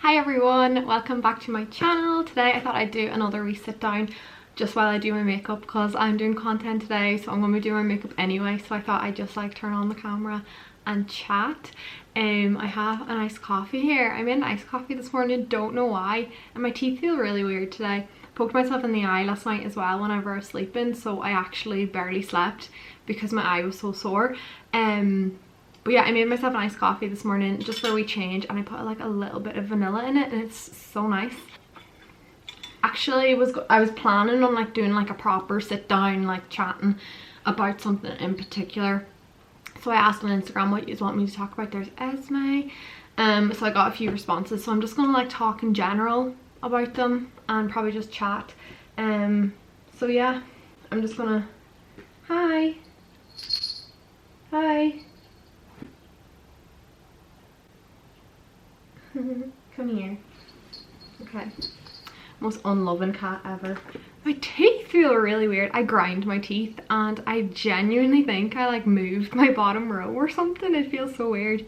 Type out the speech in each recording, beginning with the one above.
Hi everyone, welcome back to my channel. Today I thought I'd do another wee sit down just while I do my makeup because I'm doing content today, so I'm going to be doing my makeup anyway, so I thought I'd just like turn on the camera and chat. I have an iced coffee here. I made an iced coffee this morning, don't know why, and my teeth feel really weird today. Poked myself in the eye last night as well whenever I was sleeping, so I actually barely slept because my eye was so sore. But yeah, I made myself an iced coffee this morning just for a wee change, and I put like a little bit of vanilla in it and it's so nice. Actually, I was planning on like doing like a proper sit down, like chatting about something in particular. So I asked on Instagram what you want me to talk about. There's Esme. So I got a few responses, so I'm just gonna like talk in general about them and probably just chat. So yeah, I'm just gonna, hi. Come here. Okay. Most unloving cat ever. My teeth feel really weird. I grind my teeth and I genuinely think I like moved my bottom row or something. It feels so weird.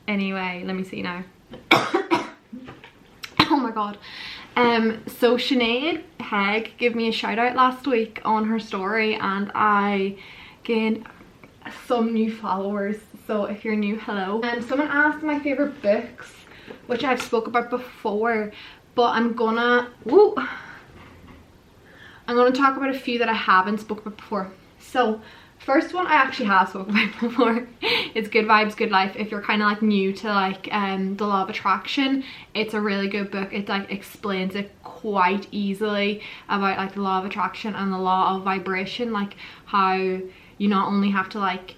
Anyway, let me see now. Oh my god. So Sinead Hegg gave me a shout out last week on her story and I gained some new followers. So if you're new, hello. Someone asked my favorite books, which I've spoke about before, but I'm gonna talk about a few that I haven't spoke about before. So first one I actually have spoken about before. It's Good Vibes, Good Life. If you're kind of like new to like the law of attraction, it's a really good book. It like explains it quite easily about like the law of attraction and the law of vibration, like how you not only have to like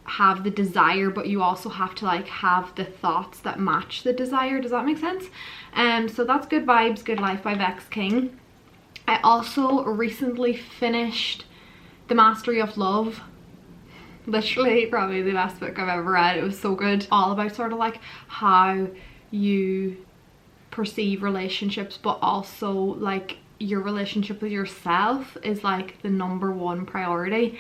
have the desire, but you also have to like have the thoughts that match the desire. Does that make sense? So that's Good Vibes, Good Life by Vex King. I also recently finished The Mastery of Love. Literally probably the best book I've ever read. It was so good. All about sort of like how you perceive relationships, but also like your relationship with yourself is like the #1 priority.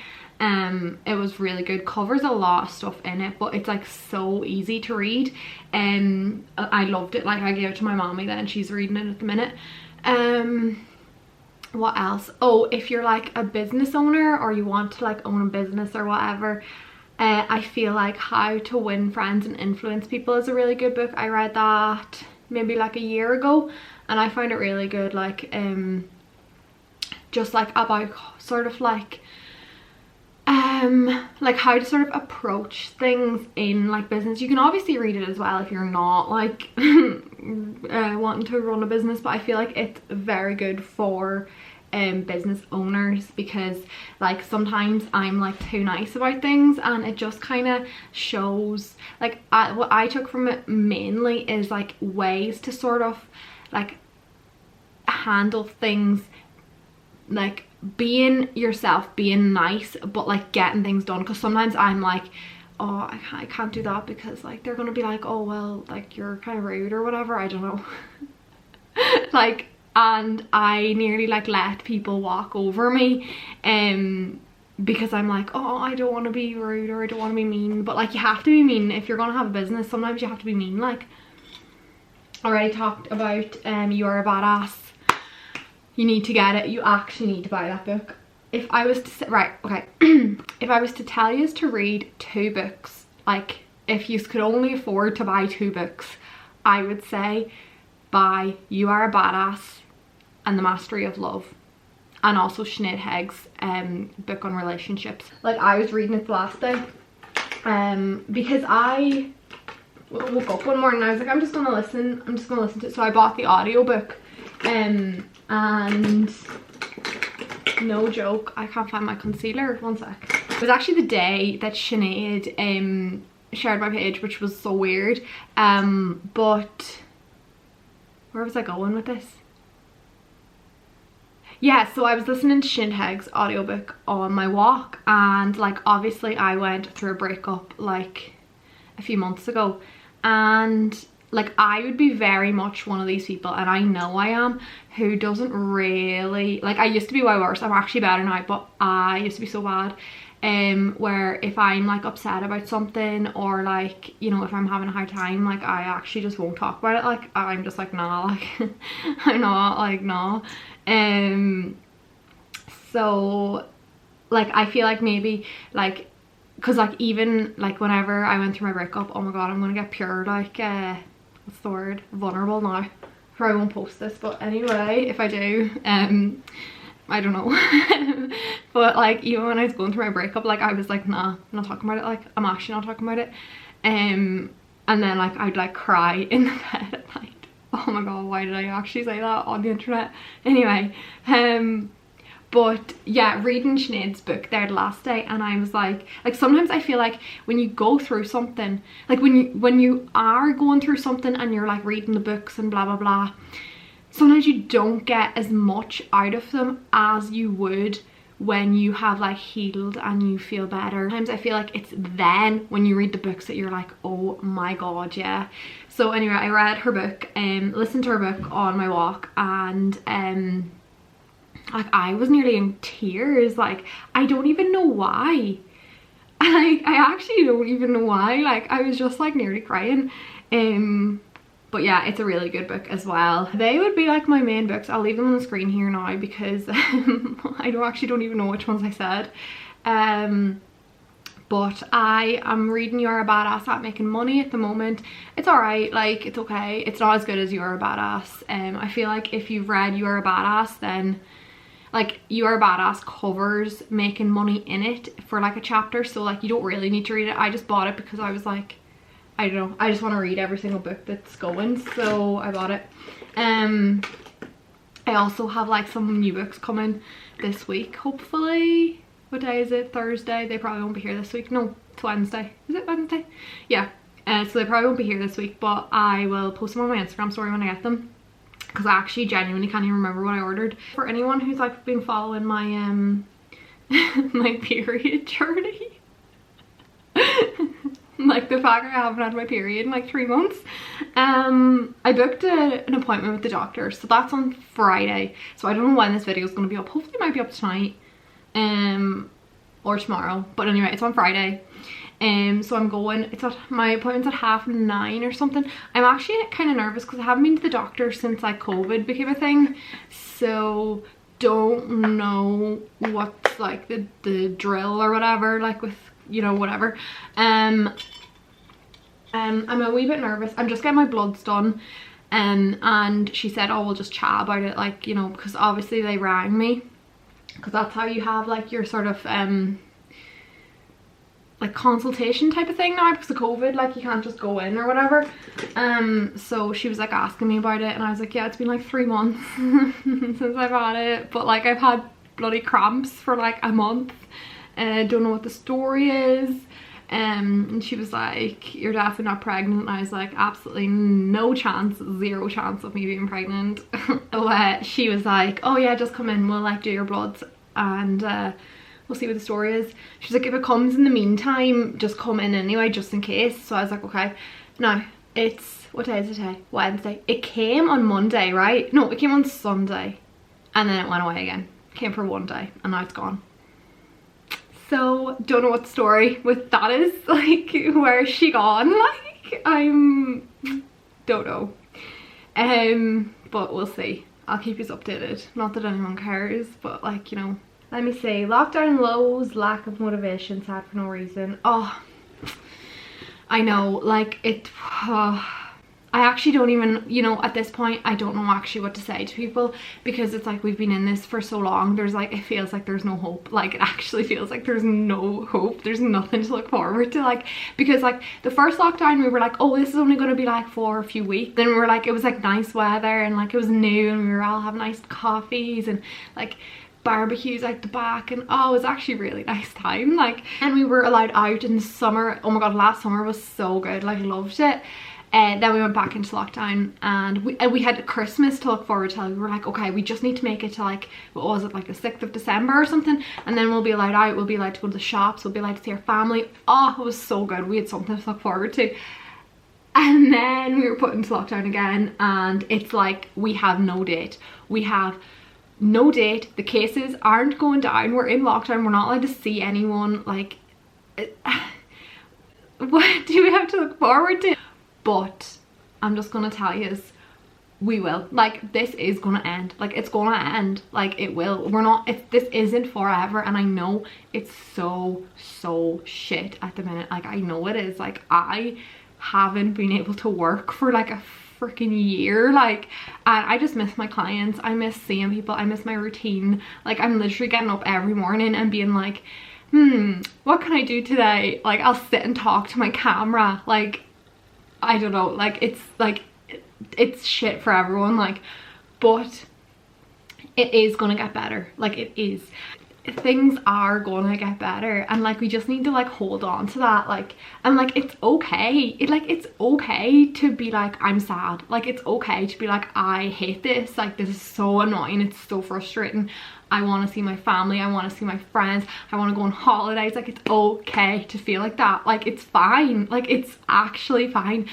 It was really good. Covers a lot of stuff in it, but it's like so easy to read. I loved it. Like I gave it to my mommy then, she's reading it at the minute. What else? Oh, if you're like a business owner or you want to like own a business or whatever, I feel like How to Win Friends and Influence People is a really good book. I read that maybe like a year ago and I found it really good. Like just like about sort of like how to sort of approach things in like business. You can obviously read it as well if you're not like wanting to run a business, but I feel like it's very good for business owners because like sometimes I'm like too nice about things and it just kind of shows like what I took from it mainly is like ways to sort of like handle things, like being yourself, being nice, but like getting things done. Because sometimes I'm like, oh, I can't do that because like they're gonna be like, oh well, like you're kind of rude or whatever, I don't know. Like, and I nearly like let people walk over me because I'm like, oh, I don't want to be rude or I don't want to be mean. But like you have to be mean if you're gonna have a business. Sometimes you have to be mean. Like already talked about You Are a Badass. You need to get it. You actually need to buy that book. If I was to say, right, okay. If I was to tell you to read 2 books, like if you could only afford to buy 2 books, I would say buy You Are a Badass and The Mastery of Love, and also Sinead Hegg's book on relationships. Like I was reading it the last day because I woke up one morning and I was like, I'm just gonna listen to it. So I bought the audiobook and no joke, I can't find my concealer, one sec. It was actually the day that Sinead shared my page, which was so weird. But where was I going with this? Yeah, so I was listening to Sinead Hegg's audiobook on my walk, and like obviously I went through a breakup like a few months ago, and like I would be very much one of these people, and I know I am, who doesn't really, like I used to be way worse. I'm actually better now, but I used to be so bad. where if I'm like upset about something, or like, you know, if I'm having a hard time, like I actually just won't talk about it. Like I'm just like, nah, like I'm not, like, nah. So like I feel like maybe like, because like even like whenever I went through my breakup, oh my god, I'm gonna get pure like what's the word, vulnerable now, or I won't post this, but anyway, if I do, I don't know. But like even when I was going through my breakup, like I was like, nah, I'm not talking about it, like I'm actually not talking about it. And then like I'd like cry in the bed at night. Oh my god, why did I actually say that on the internet? Anyway, but yeah, reading Sinead's book there the last day, and I was like sometimes I feel like when you go through something, like when you are going through something and you're like reading the books and blah blah blah, sometimes you don't get as much out of them as you would when you have like healed and you feel better. Sometimes I feel like it's then when you read the books that you're like, oh my god, yeah. So anyway, I read her book and listened to her book on my walk, and like I was nearly in tears. Like I don't even know why. I actually don't even know why. Like I was just like nearly crying. But yeah, it's a really good book as well. They would be like my main books. I'll leave them on the screen here now because I don't even know which ones I said. But I am reading You're a Badass at Making Money at the moment. It's alright, like it's okay. It's not as good as You're a Badass. I feel like if you've read You're a Badass, then like You're a Badass covers making money in it for like a chapter, so like you don't really need to read it. I just bought it because I was like, I don't know, I just want to read every single book that's going, so I bought it. I also have like some new books coming this week, hopefully. What day is it? Thursday. They probably won't be here this week. No, it's Wednesday. Is it Wednesday? Yeah. So they probably won't be here this week, but I will post them on my Instagram story when I get them, because I actually genuinely can't even remember what I ordered. For anyone who's like been following my my period journey, like the fact I haven't had my period in like 3 months, I booked an appointment with the doctor, so that's on Friday. So I don't know when this video is going to be up. Hopefully it might be up tonight or tomorrow, but anyway, it's on Friday. So I'm going, my appointment's at 9:30 or something. I'm actually kind of nervous because I haven't been to the doctor since like COVID became a thing, so don't know what's like the drill or whatever, like with, you know, whatever. I'm a wee bit nervous. I'm just getting my bloods done, and she said, oh, we'll just chat about it, like, you know, because obviously they rang me, because that's how you have like your sort of like consultation type of thing now because of COVID, like you can't just go in or whatever. So she was like asking me about it, and I was like, yeah, it's been like 3 months since I've had it, but like I've had bloody cramps for like a month, and I don't know what the story is. And she was like, you're definitely not pregnant, and I was like, absolutely no chance, 0 chance of me being pregnant. She was like, oh yeah, just come in, we'll like do your bloods, and we'll see what the story is. She's like, if it comes in the meantime, just come in anyway, just in case. So I was like, okay. Now it's, what day is it today? Wednesday. It came on Monday, right? No, it came on Sunday, and then it went away again. It came for 1 day, and now it's gone. So don't know what the story with that is, like where is she gone, like don't know. But we'll see. I'll keep you updated, not that anyone cares, but like, you know. Let me see. Lockdown lows, lack of motivation, sad for no reason. Oh, I know, like it, I actually don't even, you know, at this point I don't know actually what to say to people, because it's like we've been in this for so long. There's like, it feels like there's no hope. Like it actually feels like there's no hope. There's nothing to look forward to, like, because like the first lockdown we were like, oh, this is only going to be like for a few weeks. Then we were like, it was like nice weather and like it was new and we were all having nice coffees and like barbecues out the back, and oh, it was actually a really nice time. Like, and we were allowed out in the summer. Oh my god, last summer was so good, like loved it. And then we went back into lockdown, and we had Christmas to look forward to. We were like, okay, we just need to make it to like, what was it, like the 6th of December or something, and then we'll be allowed out, we'll be allowed to go to the shops, we'll be allowed to see our family. Oh, it was so good. We had something to look forward to. And then we were put into lockdown again, and it's like we have no date. We have no date, the cases aren't going down, we're in lockdown, we're not allowed to see anyone, like what do we have to look forward to? But I'm just gonna tell you, we will, like, this is gonna end, like it's gonna end, like it will. We're not, this isn't forever, and I know it's so shit at the minute, like I know it is. Like I haven't been able to work for like a freaking year, like, and I just miss my clients, I miss seeing people, I miss my routine. Like I'm literally getting up every morning and being like, what can I do today? Like I'll sit and talk to my camera, like I don't know, like it's shit for everyone, like, but it is gonna get better, like it is. Things are gonna get better, and like we just need to like hold on to that, like, and like it's okay, it's okay to be like I'm sad, like it's okay to be like I hate this, like this is so annoying, it's so frustrating, I want to see my family, I want to see my friends, I want to go on holidays. Like it's okay to feel like that, like it's fine, like it's actually fine,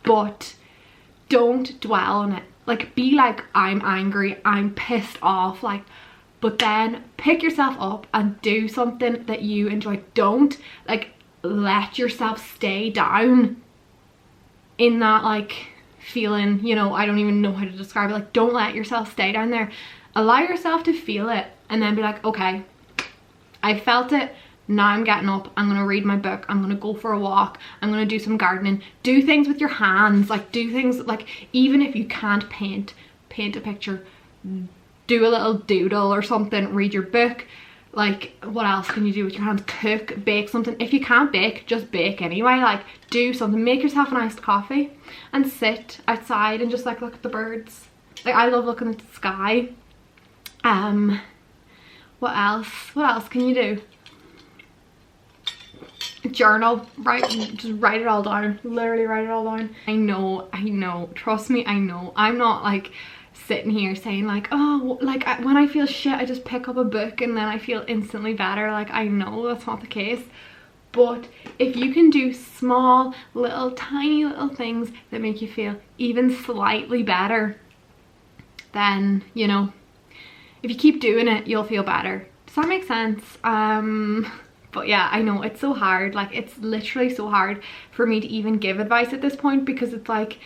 but don't dwell on it. Like be like, I'm angry, I'm pissed off, like, but then pick yourself up and do something that you enjoy. Don't like let yourself stay down in that like feeling, you know, I don't even know how to describe it. Like don't let yourself stay down there. Allow yourself to feel it and then be like, okay, I felt it, now I'm getting up, I'm gonna read my book, I'm gonna go for a walk, I'm gonna do some gardening, do things with your hands, like do things, like even if you can't paint a picture, do a little doodle or something, read your book. Like what else can you do with your hands? Cook, bake something. If you can't bake, just bake anyway. Like do something, make yourself an iced coffee and sit outside and just like look at the birds. Like I love looking at the sky. What else can you do? Journal, right? Just write it all down, literally write it all down. I know, trust me, I know. I'm not like sitting here saying like, oh, like when I feel shit I just pick up a book and then I feel instantly better. Like I know that's not the case, but if you can do small little tiny little things that make you feel even slightly better, then you know, if you keep doing it you'll feel better. Does that make sense? But yeah, I know it's so hard, like it's literally so hard for me to even give advice at this point, because it's like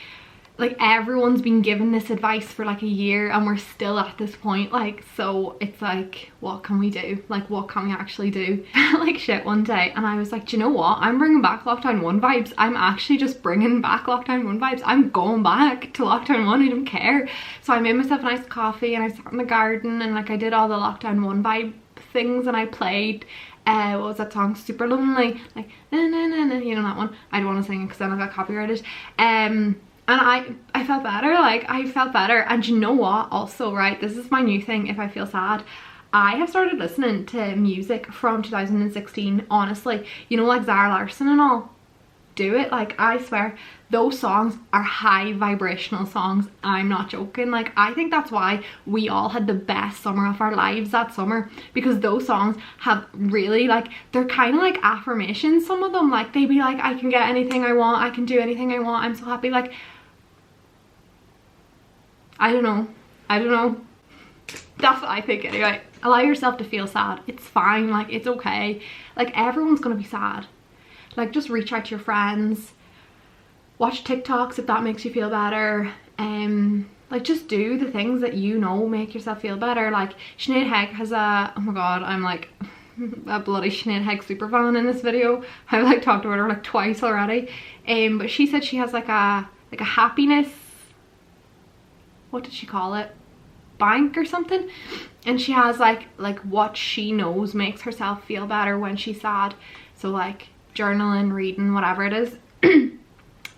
everyone's been given this advice for like a year and we're still at this point, like, so it's like, what can we do? Like what can we actually do? Like shit one day and I was like, do you know what, I'm bringing back lockdown 1 vibes. I'm actually just bringing back lockdown 1 vibes. I'm going back to lockdown 1, I don't care. So I made myself a nice coffee and I sat in the garden and like I did all the lockdown 1 vibe things, and I played what was that song, Super Lonely, like na, na, na, na, you know that one. I don't want to sing it because then I got copyrighted. And I felt better, like I felt better. And you know what, also, right, this is my new thing, if I feel sad, I have started listening to music from 2016, honestly, you know, like Zara Larsson and all. Do it, like I swear those songs are high vibrational songs, I'm not joking. Like I think that's why we all had the best summer of our lives that summer, because those songs have really, like, they're kind of like affirmations, some of them, like they be like, I can get anything I want, I can do anything I want, I'm so happy. Like I don't know, that's what I think anyway. Allow yourself to feel sad, it's fine, like it's okay, like everyone's gonna be sad. Like just reach out to your friends, watch TikToks if that makes you feel better, like just do the things that you know make yourself feel better. Like Sinead Hegg has a, oh my god, I'm like a bloody Sinead Hegg super fan in this video. I've like talked about her like twice already, but she said she has like a happiness, what did she call it, bank or something, and she has like what she knows makes herself feel better when she's sad. So like journaling, reading, whatever it is.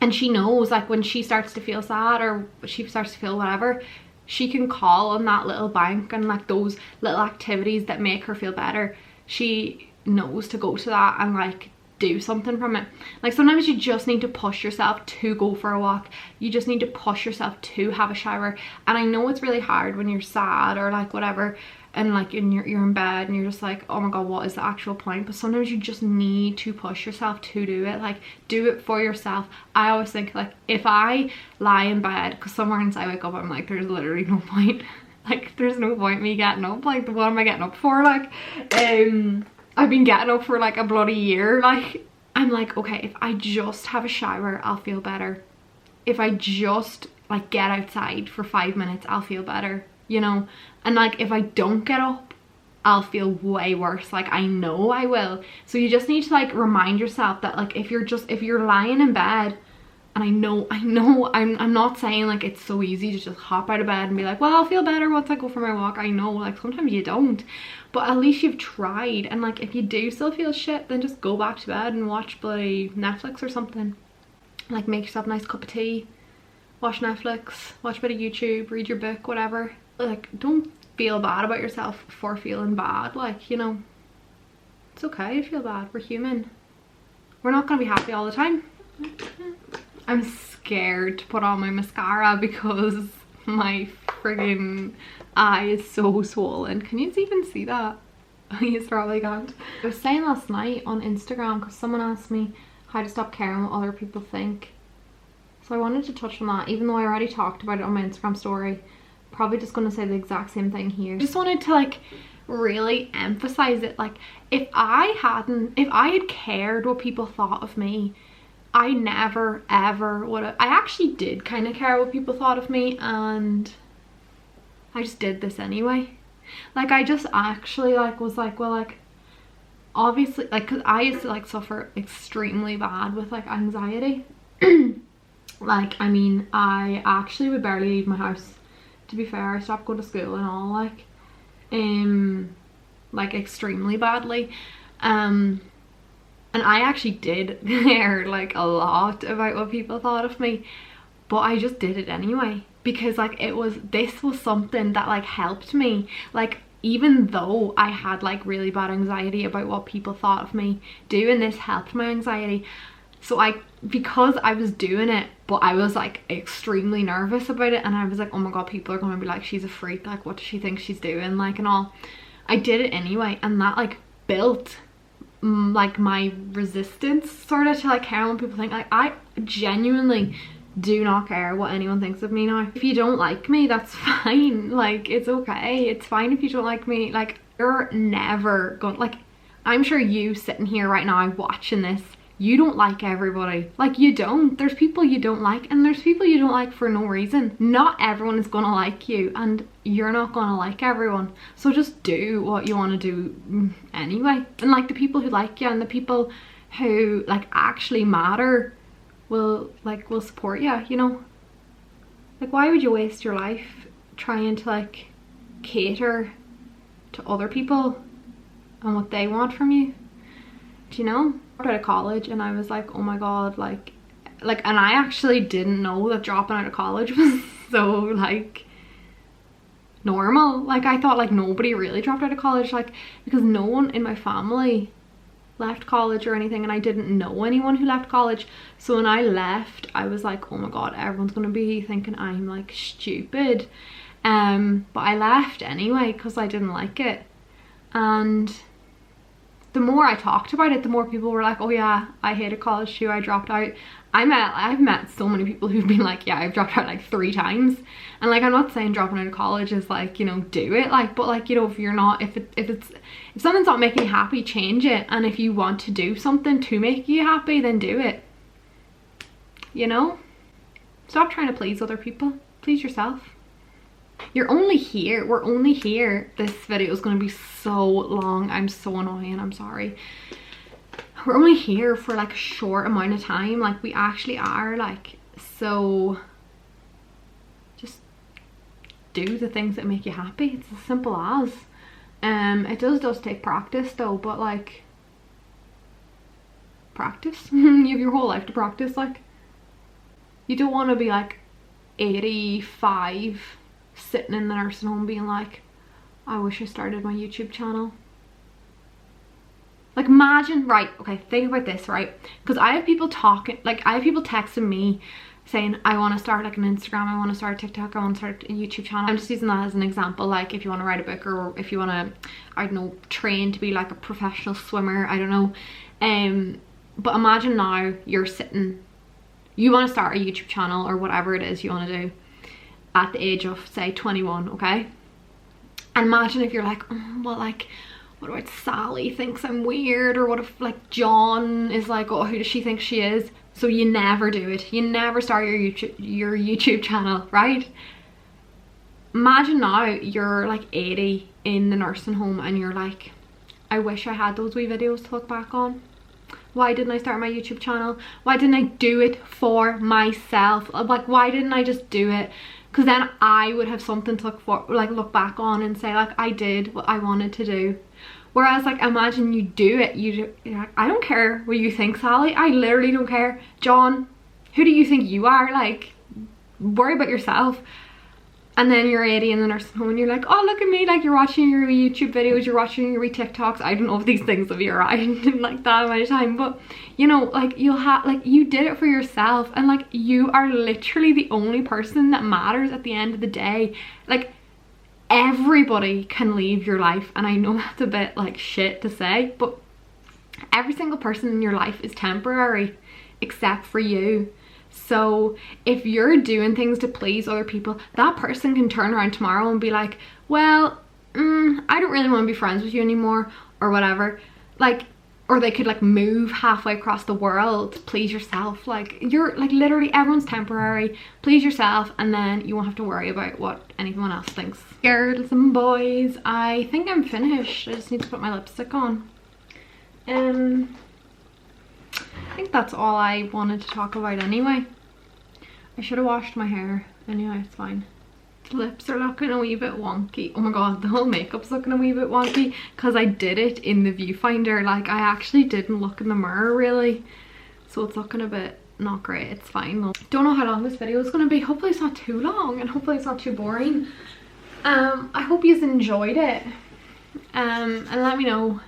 And she knows like when she starts to feel sad or she starts to feel whatever, she can call on that little bank and like those little activities that make her feel better. She knows to go to that and like do something from it. Like sometimes you just need to push yourself to go for a walk, you just need to push yourself to have a shower. And I know it's really hard when you're sad or like whatever, and like you're in bed and you're just like, oh my god, what is the actual point? But sometimes you just need to push yourself to do it, like do it for yourself. I always think like if I lie in bed, because some mornings I wake up I'm like there's literally no point, Like there's no point me getting up, like what am I getting up for? Like I've been getting up for like a bloody year. Like I'm like, okay, if I just have a shower I'll feel better. If I just like get outside for 5 minutes I'll feel better, you know. And like if I don't get up I'll feel way worse. Like I know I will. So you just need to like remind yourself that like if you're lying in bed, and I know I'm not saying like it's so easy to just hop out of bed and be like, well, I'll feel better once I go for my walk. I know like sometimes you don't, but at least you've tried. And like if you do still feel shit, then just go back to bed and watch bloody Netflix or something. Like make yourself a nice cup of tea, watch Netflix, watch a bit of YouTube, read your book, whatever. Like don't feel bad about yourself for feeling bad. Like, you know, it's okay to feel bad. We're human. We're not gonna be happy all the time. I'm scared to put on my mascara because my friggin' eye is so swollen. Can you even see that? You probably can't. I was saying last night on Instagram because someone asked me how to stop caring what other people think. So I wanted to touch on that, even though I already talked about it on my Instagram story. Probably just going to say the exact same thing here. I just wanted to like really emphasize it. Like if I had cared what people thought of me, I never ever would have. I actually did kind of care what people thought of me, and I just did this anyway. Like I just actually like was like, well, like obviously, like because I used to like suffer extremely bad with like anxiety. Like I mean I actually would barely leave my house, to be fair. I stopped going to school and all, like extremely badly. And I actually did care like a lot about what people thought of me, but I just did it anyway because like this was something that like helped me. Like even though I had like really bad anxiety about what people thought of me, doing this helped my anxiety. So because I was doing it, but I was like extremely nervous about it, and I was like, oh my god, people are gonna be like, she's a freak, like what does she think she's doing, like, and all. I did it anyway, and that like built like my resistance sort of to like caring what people think. Like I genuinely do not care what anyone thinks of me now. If you don't like me, that's fine. Like it's okay, it's fine if you don't like me. Like you're never going, like I'm sure you sitting here right now watching this, you don't like everybody. Like you don't. There's people you don't like, and there's people you don't like for no reason. Not everyone is gonna like you, and you're not gonna like everyone. So just do what you want to do anyway. And like the people who like you and the people who like actually matter will support you, you know. Like why would you waste your life trying to like cater to other people and what they want from you? Do you know? I got out of college and I was like, oh my god, like and I actually didn't know that dropping out of college was so like normal. Like I thought like nobody really dropped out of college, like because no one in my family left college or anything, and I didn't know anyone who left college. So when I left, I was like, oh my god, everyone's gonna be thinking I'm like stupid. But I left anyway because I didn't like it, and the more I talked about it, the more people were like, oh yeah, I hated college too, I dropped out. I've met so many people who've been like, yeah, I've dropped out like 3 times. And like I'm not saying dropping out of college is like, you know, do it, like, but like, you know, if you're not, if something's not making you happy, change it. And if you want to do something to make you happy, then do it, you know. Stop trying to please other people, please yourself. You're only here, we're only here, this video is going to be so long, I'm so annoying, I'm sorry. We're only here for like a short amount of time, like we actually are, like, so just do the things that make you happy. It's as simple as. It does take practice though, but like practice. You have your whole life to practice. Like you don't want to be like 85 sitting in the nursing home being like, I wish I started my YouTube channel. Like imagine, right, okay, think about this, right? Because I have people talking, like I have people texting me saying, I want to start like an Instagram, I want to start a TikTok, I want to start a YouTube channel. I'm just using that as an example. Like if you want to write a book, or if you want to, I don't know, train to be like a professional swimmer, I don't know. But imagine now you're sitting, you want to start a YouTube channel or whatever it is you want to do at the age of say 21, okay? And imagine if you're like, oh, well, like, what about Sally thinks I'm weird, or what if like John is like, oh, who does she think she is? So you never do it. You never start your YouTube channel, right? Imagine now you're like 80 in the nursing home and you're like, I wish I had those wee videos to look back on. Why didn't I start my YouTube channel? Why didn't I do it for myself? Like, why didn't I just do it? Because then I would have something to look back on and say like, I did what I wanted to do. Whereas like, imagine you do it, you're like, I don't care what you think, Sally. I literally don't care. John, who do you think you are? Like, worry about yourself. And then you're 80 in the nursing home and you're like, oh, look at me, like, you're watching your YouTube videos, you're watching your TikToks. I don't know if these things will be around in like that amount of time, but you know, like, you'll have, like, you did it for yourself, and like, you are literally the only person that matters at the end of the day. Like, everybody can leave your life, and I know that's a bit like shit to say, but every single person in your life is temporary except for you. So if you're doing things to please other people, that person can turn around tomorrow and be like, well, I don't really want to be friends with you anymore, or whatever. Like, or they could like move halfway across the world to please yourself. Like, you're like, literally everyone's temporary. Please yourself, and then you won't have to worry about what anyone else thinks. Girls and boys, I think I'm finished. I just need to put my lipstick on. I think that's all I wanted to talk about anyway. I should have washed my hair. Anyway, it's fine. The lips are looking a wee bit wonky. Oh my god, the whole makeup's looking a wee bit wonky because I did it in the viewfinder. Like, I actually didn't look in the mirror really. So it's looking a bit not great. It's fine though. Don't know how long this video is going to be. Hopefully it's not too long and hopefully it's not too boring. I hope you enjoyed it. And let me know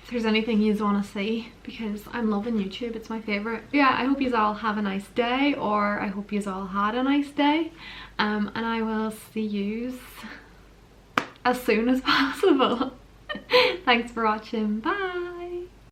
if there's anything you want to see, because I'm loving YouTube. It's my favorite. Yeah, I hope you all have a nice day, or I hope you all had a nice day. And I will see you as soon as possible. Thanks for watching. Bye.